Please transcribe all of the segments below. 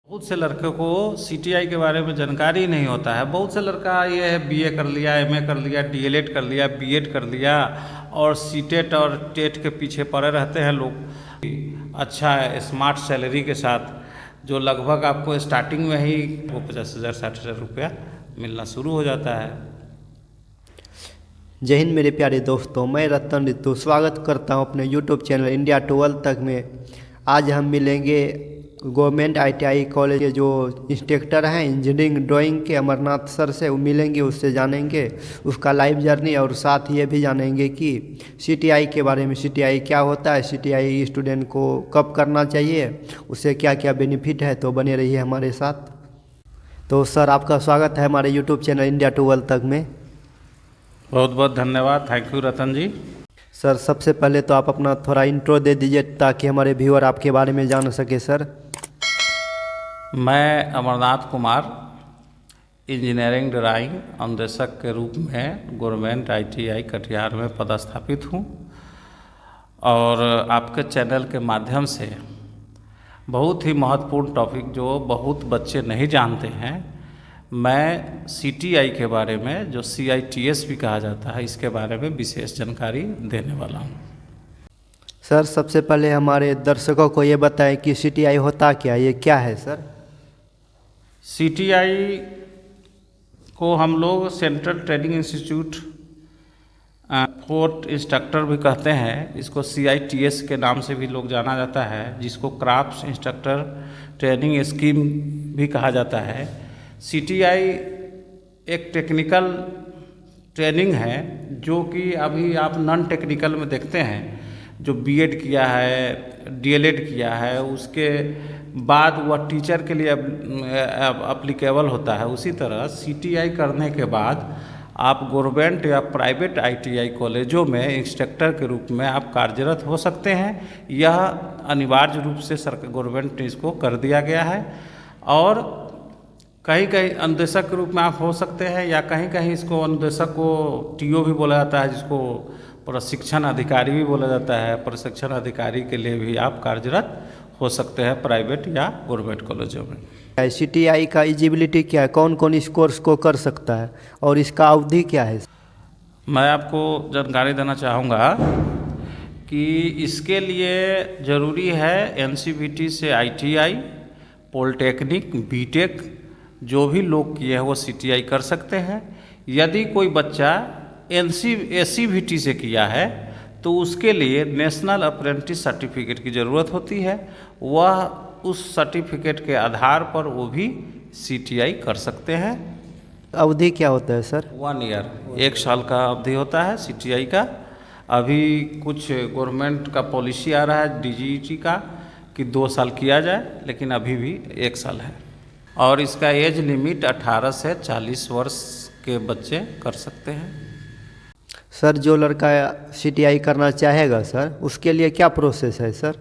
बहुत से लड़कों को सीटीआई के बारे में जानकारी नहीं होता है। बहुत से लड़का ये है बीए कर लिया, एमए कर लिया, डीएलएड कर लिया, बीएड कर लिया और सीटेट और टेट के पीछे पड़े रहते हैं लोग। अच्छा स्मार्ट सैलरी के साथ जो लगभग आपको स्टार्टिंग में ही वो 50,000 60,000 रुपया मिलना शुरू हो जाता है। जय हिंद मेरे प्यारे दोस्तों, मैं रतन ऋतु स्वागत करता हूं अपने यूट्यूब चैनल इंडिया 12 तक में। आज हम मिलेंगे गवर्नमेंट आईटीआई कॉलेज के जो इंस्ट्रक्टर हैं इंजीनियरिंग ड्राइंग के अमरनाथ सर से, वो मिलेंगे, उससे जानेंगे उसका लाइव जर्नी और साथ ये भी जानेंगे कि सीटीआई के बारे में, सीटीआई क्या होता है, सीटीआई स्टूडेंट को कब करना चाहिए, उससे क्या क्या बेनिफिट है। तो बने रहिए हमारे साथ। तो सर आपका स्वागत है हमारे यूट्यूब चैनल इंडिया 12 तक में। बहुत बहुत धन्यवाद। Thank you Ratan ji. Sir सबसे पहले तो आप अपना थोड़ा इंट्रो दे दीजिए ताकि हमारे व्यूअर आपके बारे में जान सके। सर मैं अमरनाथ कुमार इंजीनियरिंग ड्राइंग अनुदेशक के रूप में गवर्नमेंट आईटीआई कटिहार में पदस्थापित हूँ और आपके चैनल के माध्यम से बहुत ही महत्वपूर्ण टॉपिक जो बहुत बच्चे नहीं जानते हैं, मैं सीटीआई के बारे में, जो सीआईटीएस भी कहा जाता है, इसके बारे में विशेष जानकारी देने वाला हूँ। सर सबसे पहले हमारे दर्शकों को ये बताएं कि सीटीआई होता क्या, ये क्या है सर? सीटीआई को हम लोग central training institute fort instructor भी कहते हैं। इसको सीआईटीएस के नाम से भी लोग जाना जाता है, जिसको क्राफ्ट इंस्ट्रक्टर ट्रेनिंग स्कीम भी कहा जाता है। सीटीआई एक टेक्निकल ट्रेनिंग है जो कि अभी आप नॉन टेक्निकल में देखते हैं, जो बीएड किया है, डीएलएड किया है, उसके बाद वह टीचर के लिए अप्लीकेबल होता है। उसी तरह सीटीआई करने के बाद आप गवर्नमेंट या प्राइवेट आईटीआई कॉलेजों में इंस्ट्रक्टर के रूप में आप कार्यरत हो सकते हैं। यह अनिवार्य रूप से सरकार गवर्नमेंट ने इसको कर दिया गया है और कहीं कहीं अनुदेशक के रूप में आप हो सकते हैं, या कहीं कहीं इसको अनुदेशक को टीओ भी बोला जाता है, जिसको प्रशिक्षण अधिकारी भी बोला जाता है। प्रशिक्षण अधिकारी के लिए भी आप कार्यरत हो सकते हैं प्राइवेट या गवर्नमेंट कॉलेजों में। सीटीआई का एलिजिबिलिटी क्या है, कौन कौन इस कोर्स को कर सकता है और इसका अवधि क्या है? मैं आपको जानकारी देना चाहूँगा कि इसके लिए ज़रूरी है एनसीवीटी से आईटीआई, पॉलिटेक्निक, बीटेक जो भी लोग किए हैं वो सीटीआई कर सकते हैं। यदि कोई बच्चा एससीवीटी से किया है तो उसके लिए नेशनल अप्रेंटिस सर्टिफिकेट की ज़रूरत होती है। वह उस सर्टिफिकेट के आधार पर वो भी सीटीआई कर सकते हैं। अवधि क्या होता है सर? 1 ईयर, 1 साल का अवधि होता है सीटीआई का। अभी कुछ गवर्नमेंट का पॉलिसी आ रहा है डीजीटी का कि 2 साल किया जाए, लेकिन अभी भी 1 साल है। और इसका एज लिमिट 18 से 40 वर्ष के बच्चे कर सकते हैं। सर जो लड़का सीटीआई करना चाहेगा सर, उसके लिए क्या प्रोसेस है सर?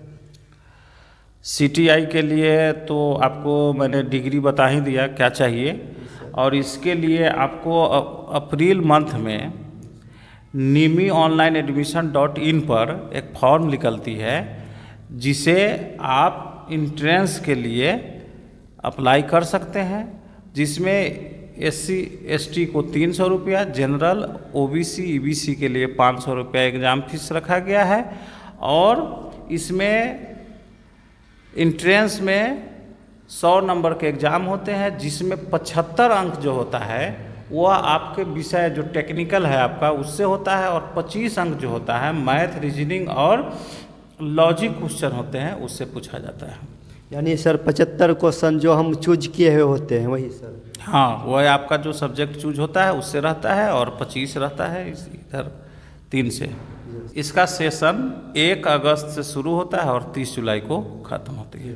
सीटीआई के लिए तो आपको मैंने डिग्री बता ही दिया क्या चाहिए, और इसके लिए आपको अप्रैल मंथ में निमी ऑनलाइन एडमिशन.in पर एक फॉर्म निकलती है, जिसे आप इंट्रेंस के लिए अप्लाई कर सकते हैं, जिसमें एससी एसटी को 300 रुपया, जनरल ओबीसी ईबीसी के लिए 500 रुपया एग्ज़ाम फीस रखा गया है। और इसमें इंट्रेंस में 100 नंबर के एग्ज़ाम होते हैं, जिसमें 75 अंक जो होता है वह आपके विषय जो टेक्निकल है आपका उससे होता है, और 25 अंक जो होता है मैथ, रीजनिंग और लॉजिक क्वेश्चन होते हैं उससे पूछा जाता है। यानी सर 75 क्वेश्चन जो हम चूज किए हुए होते हैं वही सर? हाँ, वह आपका जो सब्जेक्ट चूज होता है उससे रहता है, और 25 रहता है इधर 3 से। इसका सेशन 1 अगस्त से शुरू होता है और 30 जुलाई को ख़त्म होती है।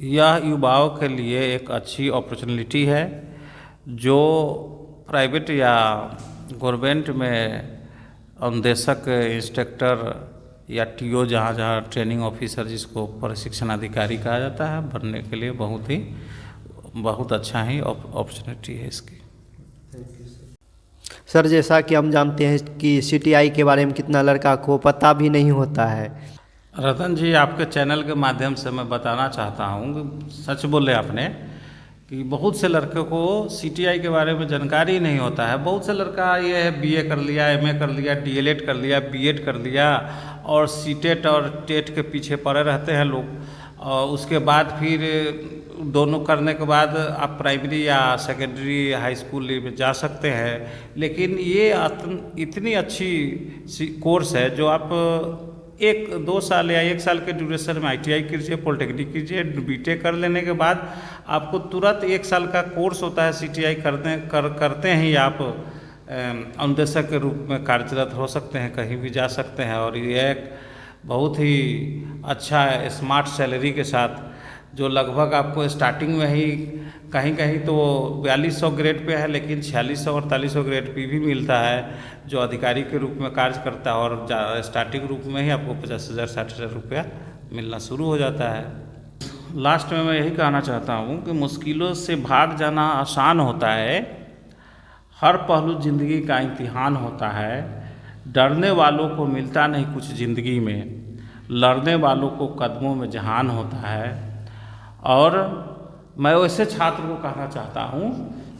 यह युवाओं के लिए एक अच्छी अपॉर्चुनिटी है जो प्राइवेट या गवर्नमेंट में अनुदेशक, इंस्ट्रक्टर या टीओ, जहाँ जहाँ ट्रेनिंग ऑफिसर, जिसको प्रशिक्षण अधिकारी कहा जाता है, बनने के लिए बहुत अच्छा ही अपॉर्चुनिटी है इसकी। सर जैसा कि हम जानते हैं कि सीटीआई के बारे में कितना लड़का को पता भी नहीं होता है। रतन जी, आपके चैनल के माध्यम से मैं बताना चाहता हूँ कि सच बोले आपने कि बहुत से लड़कों को सीटीआई के बारे में जानकारी नहीं होता है। बहुत से लड़का ये है बीए कर लिया, एमए कर लिया, डीएलएड कर लिया, बीएड कर लिया और सीटेट और टेट के पीछे पड़े रहते हैं लोग। और उसके बाद फिर दोनों करने के बाद आप प्राइमरी या सेकेंडरी हाई स्कूल में जा सकते हैं। लेकिन ये इतनी अच्छी कोर्स है जो आप 1-2 साल या 1 साल के ड्यूरेशन में आईटीआई कीजिए, पॉलिटेक्निक कीजिए, बीटेक कर लेने के बाद आपको तुरंत 1 साल का कोर्स होता है सीटीआई करते ही आप अनुदेशक के रूप में कार्यरत हो सकते हैं, कहीं भी जा सकते हैं। और ये एक बहुत ही अच्छा स्मार्ट सैलरी के साथ जो लगभग आपको स्टार्टिंग में ही कहीं कहीं तो 4200 ग्रेड पे है, लेकिन 4600 और 4300 ग्रेड पे भी मिलता है जो अधिकारी के रूप में कार्य करता है। और स्टार्टिंग रूप में ही आपको 50,000 60,000 रुपया मिलना शुरू हो जाता है। लास्ट में मैं यही कहना चाहता हूँ कि मुश्किलों से भाग जाना आसान होता है। हर पहलू ज़िंदगी का इम्तिहान होता है। डरने वालों को मिलता नहीं कुछ ज़िंदगी में, लड़ने वालों को कदमों में जहान होता है। और मैं वैसे छात्र को कहना चाहता हूँ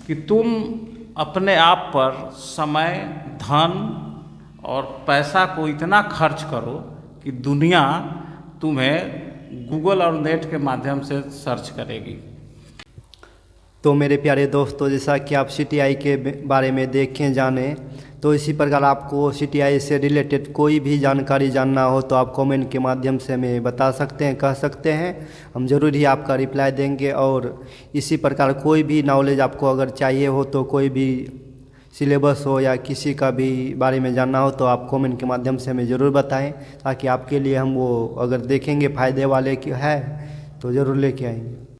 कि तुम अपने आप पर समय, धन और पैसा को इतना खर्च करो कि दुनिया तुम्हें गूगल और नेट के माध्यम से सर्च करेगी। तो मेरे प्यारे दोस्तों, जैसा कि आप सीटीआई के बारे में देखें जानें, तो इसी प्रकार आपको सीटीआई से रिलेटेड कोई भी जानकारी जानना हो तो आप कमेंट के माध्यम से हमें बता सकते हैं, कह सकते हैं। हम ज़रूर ही आपका रिप्लाई देंगे। और इसी प्रकार कोई भी नॉलेज आपको अगर चाहिए हो, तो कोई भी सिलेबस हो या किसी का भी बारे में जानना हो तो आप कमेंट के माध्यम से हमें ज़रूर बताएं, ताकि आपके लिए हम वो अगर देखेंगे फ़ायदे वाले की है तो ज़रूर लेके आएंगे।